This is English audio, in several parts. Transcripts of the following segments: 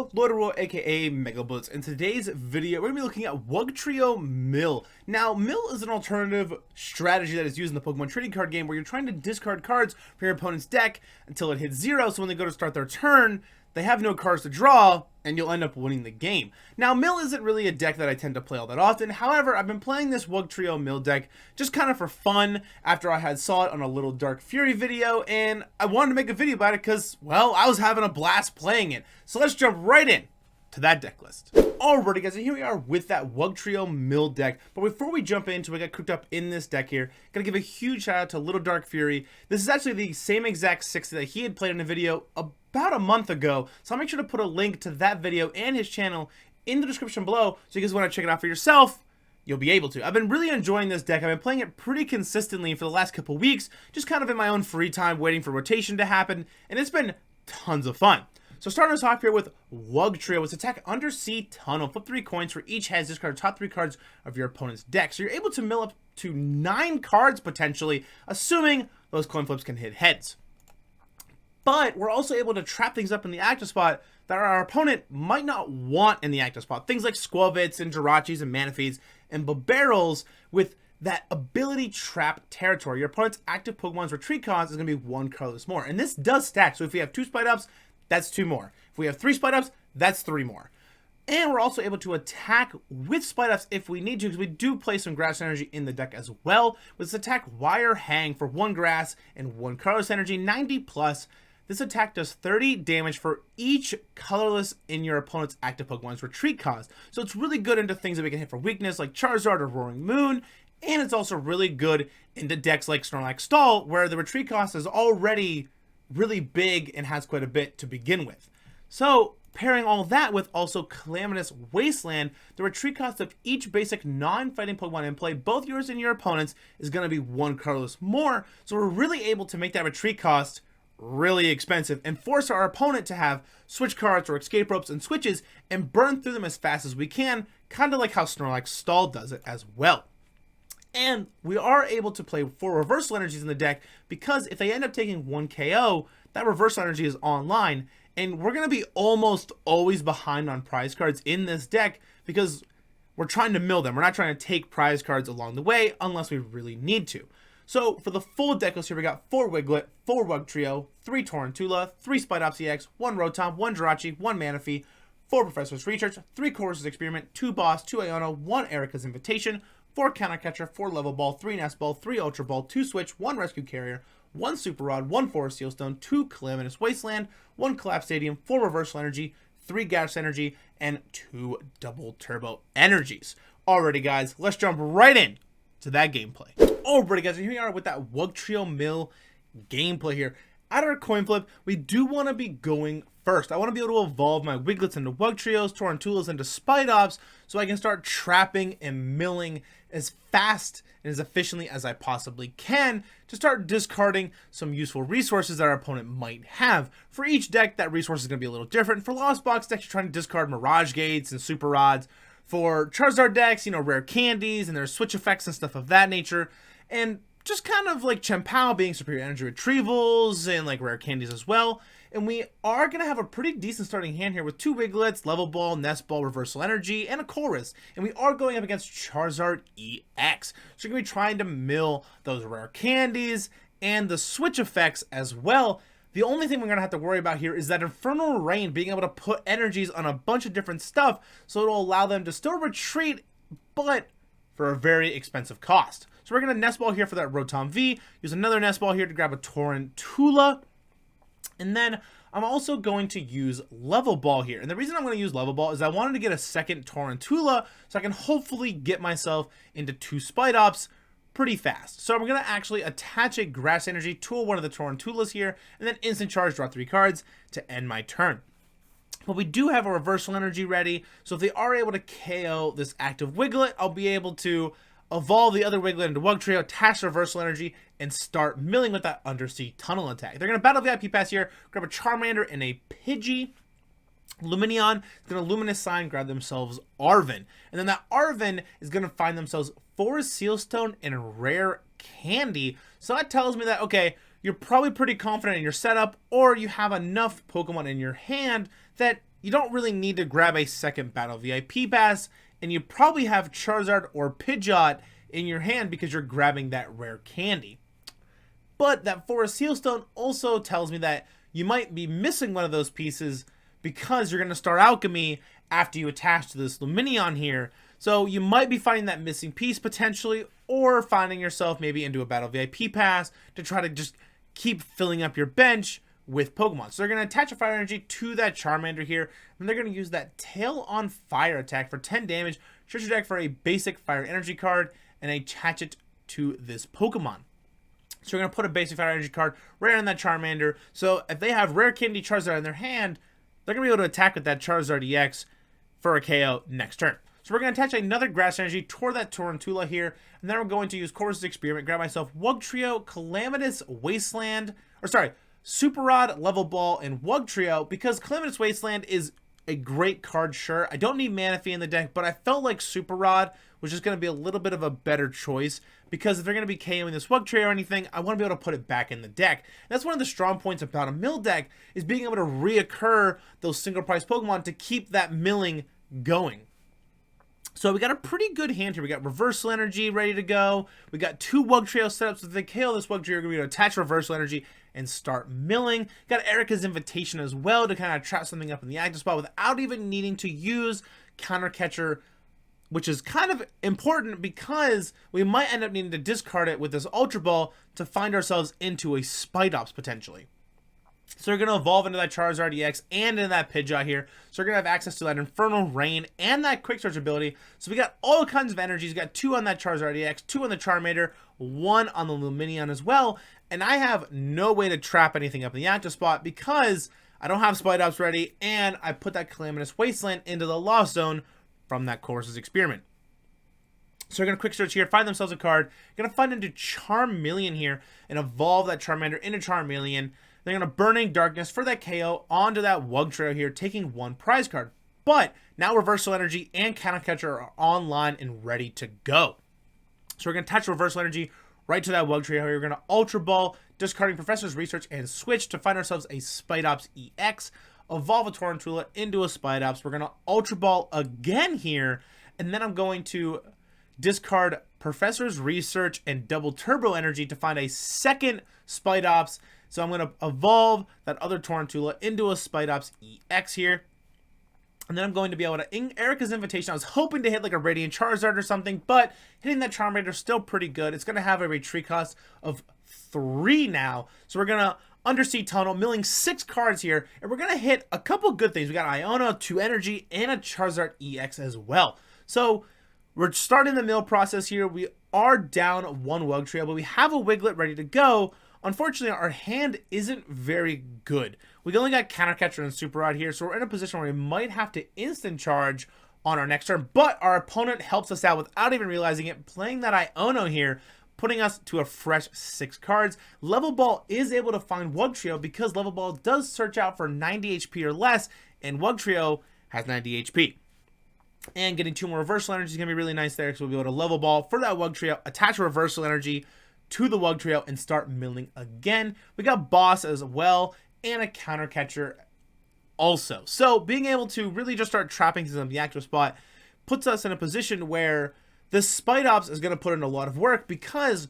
Yo, LittleDarkFury aka Mega Blitz. In today's video, we're going to be looking at Wugtrio Mill. Now, Mill is an alternative strategy that is used in the Pokemon trading card game where you're trying to discard cards from your opponent's deck until it hits 0, so when they go to start their turn, they have no cards to draw, and you'll end up winning the game. Now, Mill isn't really a deck that I tend to play all that often. However, I've been playing this Wugtrio Mill deck just kind of for fun after I had saw it on a LittleDarkFury video, and I wanted to make a video about it because, well, I was having a blast playing it. So let's jump right in to that deck list. Alrighty guys, and here we are with that Wugtrio Mill deck. But before we jump into it, I got cooked up in this deck here. Gotta give a huge shout out to LittleDarkFury. This is actually the same exact 60 that he had played in a video about a month ago. So I'll make sure to put a link to that video and his channel in the description below. So you guys want to check it out for yourself, you'll be able to. I've been really enjoying this deck. I've been playing it pretty consistently for the last couple weeks, just kind of in my own free time waiting for rotation to happen. And it's been tons of fun. So starting us off here with Wugtrio, it's attack Undersea Tunnel. Flip 3 coins for each head. Discard the top 3 cards of your opponent's deck. So you're able to mill up to 9 cards potentially, assuming those coin flips can hit heads. But we're also able to trap things up in the active spot that our opponent might not want in the active spot. Things like Squavits and Jirachis and Manaphys and Barrels with that ability trap territory. Your opponent's active Pokemon's retreat cost is going to be 1 colorless more. And this does stack. So if we have 2 Spidops, that's 2 more. If we have 3 Spidops, that's 3 more. And we're also able to attack with Spidops if we need to, because we do play some grass energy in the deck as well. With this attack, Wire Hang for 1 grass and 1 colorless energy, 90 plus. This attack does 30 damage for each colorless in your opponent's active Pokemon's retreat cost. So it's really good into things that we can hit for weakness like Charizard or Roaring Moon. And it's also really good into decks like Snorlax Stall, where the retreat cost is already really big and has quite a bit to begin with. So pairing all that with also Calamitous Wasteland, the retreat cost of each basic non-fighting Pokemon in play, both yours and your opponent's, is going to be 1 colorless more. So we're really able to make that retreat cost really expensive and force our opponent to have switch cards or escape ropes and switches and burn through them as fast as we can, kind of like how Snorlax Stall does it as well. And we are able to play 4 reversal energies in the deck because if they end up taking 1 KO, that reversal energy is online, and we're going to be almost always behind on prize cards in this deck because we're trying to mill them. We're not trying to take prize cards along the way unless we really need to. So for the full deck list here, we got 4 Wiglett, 4 Wugtrio, 3 Tarountula, 3 Spidops Ex, 1 Rotom, 1 Jirachi, 1 Manaphy, 4 Professor's Research, 3 Colress's Experiment, 2 Boss, 2 Iono, 1 Erika's Invitation, 4 Counter Catcher, 4 Level Ball, 3 Nest Ball, 3 Ultra Ball, 2 Switch, 1 Rescue Carrier, 1 Super Rod, 1 Forest Seal Stone, 2 Calamitous Wasteland, 1 Collapse Stadium, 4 Reversal Energy, 3 Gas Energy, and 2 Double Turbo Energies. Alrighty guys, let's jump right in to that gameplay. Alrighty guys, here we are with that Wugtrio Mill gameplay here. At our coin flip, we do want to be going first. I want to be able to evolve my Wiglets into Wugtrios, Tarountulas into Spidops, so I can start trapping and milling as fast and as efficiently as I possibly can to start discarding some useful resources that our opponent might have. For each deck, that resource is going to be a little different. For Lost Box decks, you're trying to discard Mirage Gates and Super Rods. For Charizard decks, you know, rare candies and there's switch effects and stuff of that nature. And just kind of like Chien-Pao being superior energy retrievals and like rare candies as well. And we are going to have a pretty decent starting hand here with 2 Wiglets, Level Ball, Nest Ball, Reversal Energy, and a Colress. And we are going up against Charizard EX. So we're going to be trying to mill those rare candies and the switch effects as well. The only thing we're going to have to worry about here is that Infernal Rain being able to put energies on a bunch of different stuff, so it'll allow them to still retreat, but for a very expensive cost. So we're going to Nest Ball here for that Rotom V, use another Nest Ball here to grab a Tarountula, and then I'm also going to use Level Ball here. And the reason I'm going to use Level Ball is I wanted to get a second Tarountula so I can hopefully get myself into 2 Spidops pretty fast. So I'm going to actually attach a Grass Energy to one of the Tarountulas here, and then instant charge, draw 3 cards to end my turn. But we do have a Reversal Energy ready, so if they are able to KO this active Wiglett, I'll be able to evolve the other Wiglett into Wugtrio, attach Reversal Energy, and start milling with that Undersea Tunnel attack. They're going to battle VIP Pass here, grab a Charmander and a Pidgey. Lumineon is going to Luminous Sign, grab themselves Arven. And then that Arven is going to find themselves Forest Sealstone and Rare Candy. So that tells me that, okay, you're probably pretty confident in your setup, or you have enough Pokemon in your hand that you don't really need to grab a second Battle VIP Pass, and you probably have Charizard or Pidgeot in your hand because you're grabbing that rare candy. But that Forest Healstone also tells me that you might be missing one of those pieces because you're going to start Alchemy after you attach to this Lumineon here. So you might be finding that missing piece potentially, or finding yourself maybe into a Battle VIP Pass to try to just keep filling up your bench with Pokemon. So they're going to attach a Fire Energy to that Charmander here, and they're going to use that Tail on Fire attack for 10 damage, search your deck for a basic Fire Energy card, and attach it to this Pokemon. So we're going to put a basic Fire Energy card right on that Charmander. So if they have Rare Candy Charizard in their hand, they're going to be able to attack with that Charizard EX for a KO next turn. So we're going to attach another Grass Energy toward that Tarountula here, and then we're going to use Colress Experiment, grab myself Wugtrio, Calamitous Wasteland, Super Rod, Level Ball, and Wugtrio, because Calamitous Wasteland is a great card, sure. I don't need Manaphy in the deck, but I felt like Super Rod was just going to be a little bit of a better choice, because if they're going to be KOing this Wugtrio or anything, I want to be able to put it back in the deck. And that's one of the strong points about a mill deck, is being able to reoccur those single price Pokemon to keep that milling going. So we got a pretty good hand here. We got Reversal Energy ready to go. We got 2 Wugtrio setups. So if they KO this Wugtrio, we're going to be able to attach Reversal Energy and start milling. Got Erika's Invitation as well to kind of trap something up in the active spot without even needing to use Counter Catcher, which is kind of important because we might end up needing to discard it with this Ultra Ball to find ourselves into a Spidops potentially. So we're going to evolve into that Charizard EX and into that Pidgeot here. So we're going to have access to that Infernal Rain and that Quick Search ability. So we got all kinds of energies. We got 2 on that Charizard EX, 2 on the Charmander, 1 on the Lumineon as well. And I have no way to trap anything up in the active spot because I don't have Spidops ready, and I put that Calamitous Wasteland into the Lost Zone from that Colress Experiment. So we're going to quick search here, find themselves a card. Going to find into Charmeleon here and evolve that Charmander into Charmeleon. They're going to Burning Darkness for that KO onto that Wugtrio here, taking 1 prize card. But now Reversal Energy and Counter Catcher are online and ready to go. So we're going to attach Reversal Energy right to that Wugtrio here. We're going to Ultra Ball, discarding Professor's Research, and switch to find ourselves a Spidops EX. Evolve a Tarountula into a Spidops. We're going to Ultra Ball again here, and then I'm going to discard Professor's Research and double Turbo Energy to find a second Spidops. So I'm going to evolve that other Tarountula into a Spidops EX here. And then I'm going to be able to Erika's Invitation. I was hoping to hit like a Radiant Charizard or something, but hitting that Charmander is still pretty good. It's going to have a retreat cost of 3 now. So we're going to Undersea Tunnel, milling 6 cards here, and we're going to hit a couple good things. We got Iono, 2 Energy, and a Charizard EX as well. So we're starting the mill process here. We are down 1 Wugtrio, but we have a Wiglett ready to go. Unfortunately, our hand isn't very good. We only got Counter Catcher and Super Rod here, so we're in a position where we might have to instant charge on our next turn, but our opponent helps us out without even realizing it, playing that Iono here, putting us to a fresh 6 cards. Level Ball is able to find Wugtrio because Level Ball does search out for 90 HP or less, and Wugtrio has 90 HP. And getting 2 more Reversal Energy is going to be really nice there, so we'll be able to Level Ball for that Wugtrio, attach a Reversal Energy to the Wugtrio, and start milling again. We got Boss as well, and a Counter Catcher also. So being able to really just start trapping things on the active spot puts us in a position where this Spidops is going to put in a lot of work, because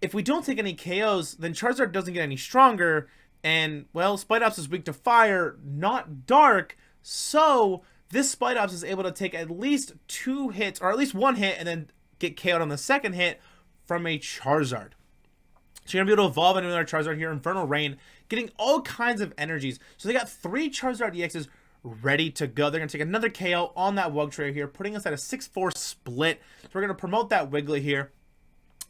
if we don't take any KOs, then Charizard doesn't get any stronger, and, well, Spidops is weak to fire, not dark, so this Spidops is able to take at least 2 hits, or at least 1 hit, and then get KO'd on the second hit from a Charizard. So you're going to be able to evolve into another Charizard here, Infernal Rain, getting all kinds of energies. So they got 3 Charizard EXs ready to go. They're going to take another KO on that Wugtrio here, putting us at a 6-4 split. So we're going to promote that Wiglett here.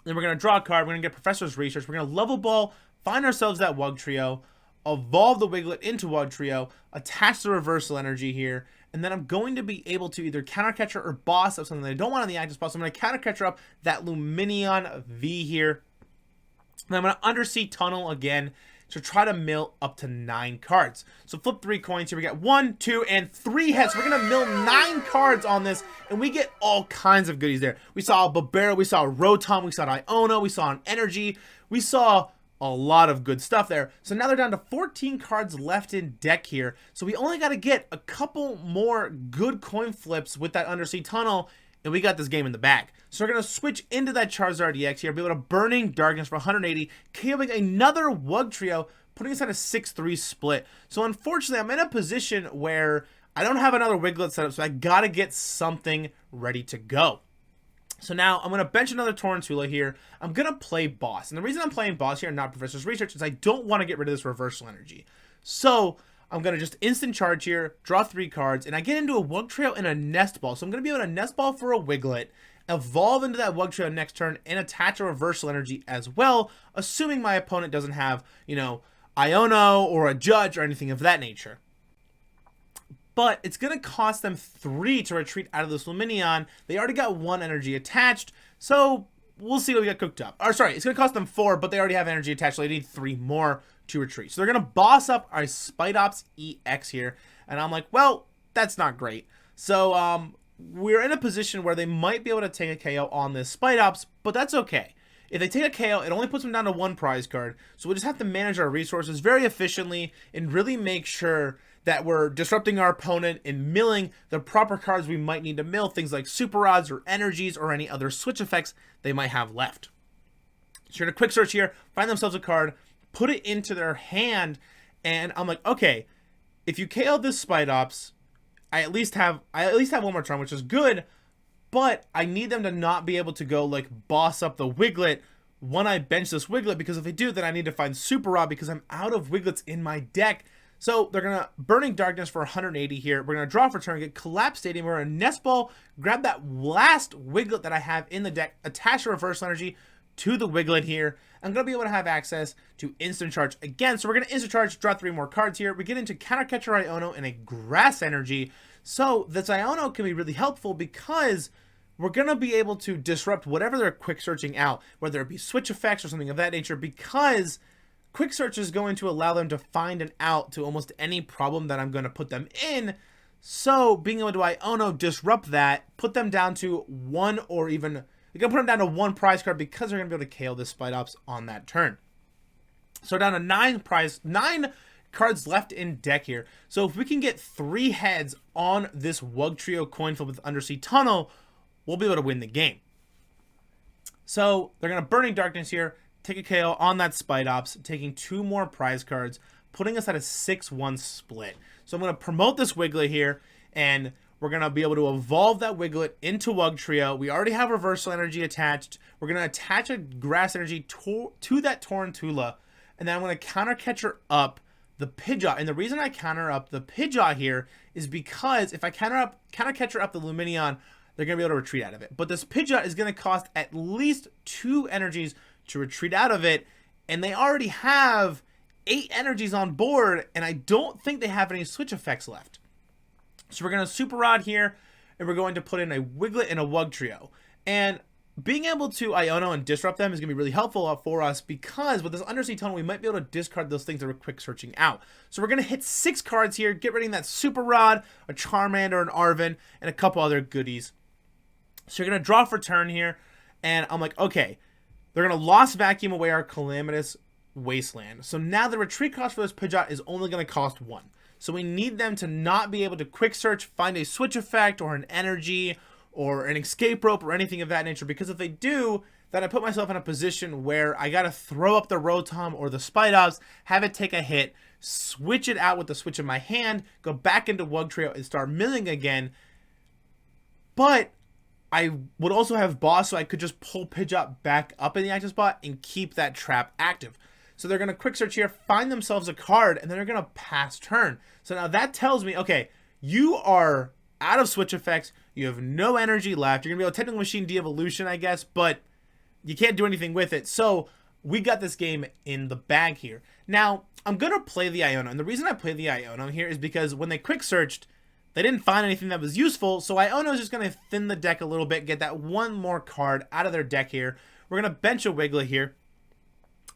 Then we're going to draw a card. We're going to get Professor's Research. We're going to Level Ball, find ourselves that Wugtrio, evolve the Wiglett into Wugtrio, attach the Reversal Energy here, and then I'm going to be able to either Counter Catcher or Boss up something that I don't want on the active spot. So I'm going to Counter Catcher up that Lumineon V here. And I'm going to Undersea Tunnel again to try to mill up to 9 cards. So flip 3 coins here. We got 1, 2, and 3 hits. We're going to mill 9 cards on this, and we get all kinds of goodies there. We saw a Babero, we saw a Rotom, we saw an Iono, we saw an Energy, we saw a lot of good stuff there. So now they're down to 14 cards left in deck here. So we only got to get a couple more good coin flips with that Undersea Tunnel, and we got this game in the bag. So we're going to switch into that Charizard EX here, be able to Burning Darkness for 180, KOing another Wugtrio, putting us at a 6-3 split. So unfortunately, I'm in a position where I don't have another Wiglett set up, so I got to get something ready to go. So now I'm going to bench another Tarountula here. I'm going to play Boss. And the reason I'm playing Boss here and not Professor's Research is I don't want to get rid of this reversal energy. So I'm going to just instant charge here, draw 3 cards, and I get into a Wugtrio and a Nest Ball. So I'm going to be able to Nest Ball for a Wiglett, evolve into that Wugtrio next turn, and attach a reversal energy as well, assuming my opponent doesn't have, you know, Iono or a Judge or anything of that nature. But it's going to cost them 3 to retreat out of this Lumineon. They already got 1 energy attached, so we'll see what we got cooked up. Or sorry, it's going to cost them 4, but they already have energy attached, so they need 3 more to retreat. So they're going to boss up our Spidops EX here, and I'm like, well, that's not great. So we're in a position where they might be able to take a KO on this Spidops, but that's okay. If they take a KO, it only puts them down to 1 prize card, so we just have to manage our resources very efficiently and really make sure that we're disrupting our opponent and milling the proper cards we might need to mill, things like Super Rods or Energies or any other switch effects they might have left. So you're going to quick search here, find themselves a card, put it into their hand, and I'm like, okay, if you KO this Spidops, I at least have 1 more turn, which is good, but I need them to not be able to go like boss up the Wiglett when I bench this Wiglett, because if they do, then I need to find Super Rod because I'm out of Wigletts in my deck. So they're going to Burning Darkness for 180 here. We're going to draw for turn, get Collapse Stadium. We're going to Nest Ball, grab that last Wiglett that I have in the deck, attach a reversal energy to the Wiglett here. I'm going to be able to have access to instant charge again. So we're going to instant charge, draw 3 more cards here. We get into Counter Catcher Iono and a Grass Energy. So this Iono can be really helpful because we're going to be able to disrupt whatever they're quick searching out, whether it be switch effects or something of that nature, because quick search is going to allow them to find an out to almost any problem that I'm going to put them in. So being able to Iono disrupt that, put them down to 1 or even, you're going to put them down to 1 prize card because they're going to be able to KO this Spidops on that turn. So down to 9 cards left in deck here. So if we can get 3 heads on this Wugtrio coin flip with Undersea Tunnel, we'll be able to win the game. So they're going to Burning Darkness here, take a KO on that Spidops, taking 2 more prize cards, putting us at a 6-1 split. So I'm going to promote this Wiglett here, and we're going to be able to evolve that Wiglett into Wugtrio. We already have Reversal Energy attached. We're going to attach a Grass Energy to that Tarountula, and then I'm going to Counter Catcher up the Pidgeot. And the reason I counter up the Pidgeot here is because if I counter Catcher up the Lumineon, they're going to be able to retreat out of it. But this Pidgeot is going to cost at least 2 energies to retreat out of it, and they already have 8 energies on board, and I don't think they have any switch effects left. So we're going to Super Rod here, and we're going to put in a Wiglett and a Wugtrio. And being able to Iono and disrupt them is going to be really helpful for us, because with this Undersea Tunnel, we might be able to discard those things that we're quick searching out. So we're going to hit 6 cards here, get rid of that Super Rod, a Charmander, an Arven, and a couple other goodies. So you're going to draw for turn here, and I'm like, okay, they're going to Lost Vacuum away our Calamitous Wasteland. So now the retreat cost for this Pidgeot is only going to cost 1. So we need them to not be able to quick search, find a switch effect or an energy or an escape rope or anything of that nature, because if they do, then I put myself in a position where I got to throw up the Rotom or the Spidops, have it take a hit, switch it out with the switch in my hand, go back into Wugtrio and start milling again. But I would also have Boss, so I could just pull Pidgeot back up in the active spot and keep that trap active. So they're going to quick search here, find themselves a card, and then they're going to pass turn. So now that tells me, okay, you are out of switch effects, you have no energy left, you're going to be able to Technical Machine de-evolution, I guess, but you can't do anything with it. So we got this game in the bag here. Now, I'm going to play the Iono, and the reason I play the Iono here is because when they quick searched, they didn't find anything that was useful, so Iono is just going to thin the deck a little bit, get that 1 more card out of their deck here. We're going to bench a Wiglett here,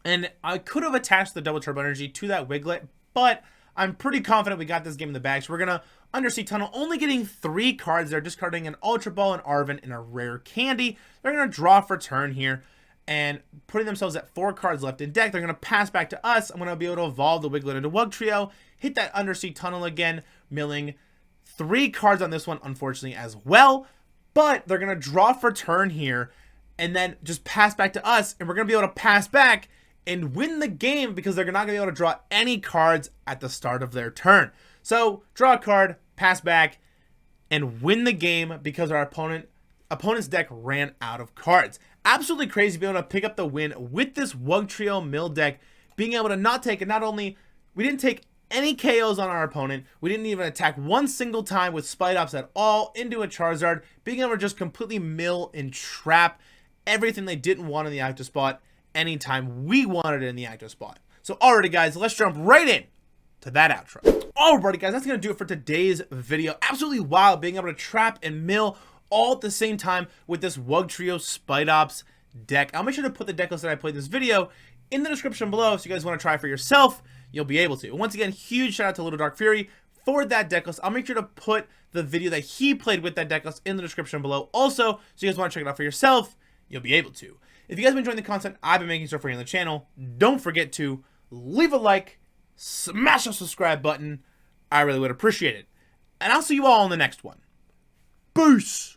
and I could have attached the Double Turbo Energy to that Wiglett, but I'm pretty confident we got this game in the bag. So we're going to Undersea Tunnel, only getting 3 cards. They're discarding an Ultra Ball, an Arven, and a Rare Candy. They're going to draw for turn here, and putting themselves at 4 cards left in deck. They're going to pass back to us. I'm going to be able to evolve the Wiglett into Wugtrio, hit that Undersea Tunnel again, milling 3 cards on this one, unfortunately, as well. But they're going to draw for turn here, and then just pass back to us, and we're going to be able to pass back and win the game because they're not going to be able to draw any cards at the start of their turn. So, draw a card, pass back, and win the game because our opponent's deck ran out of cards. Absolutely crazy to be able to pick up the win with this Wugtrio Mill deck, being able to not only we didn't take any KOs on our opponent, we didn't even attack one single time with Spidops at all into a Charizard, being able to just completely mill and trap everything they didn't want in the active spot anytime we wanted it in the active spot. So alrighty guys, let's jump right in to that outro. Alrighty guys, that's going to do it for today's video. Absolutely wild being able to trap and mill all at the same time with this Wugtrio Spidops deck. I'll make sure to put the deck list that I played this video in the description below, so you guys want to try for yourself, you'll be able to. And once again, huge shout out to LittleDarkFury for that deck list. I'll make sure to put the video that he played with that deck list in the description below also, so you guys want to check it out for yourself, you'll be able to. If you guys have been enjoying the content I've been making so far on the channel, don't forget to leave a like, smash the subscribe button. I really would appreciate it. And I'll see you all in the next one. Peace!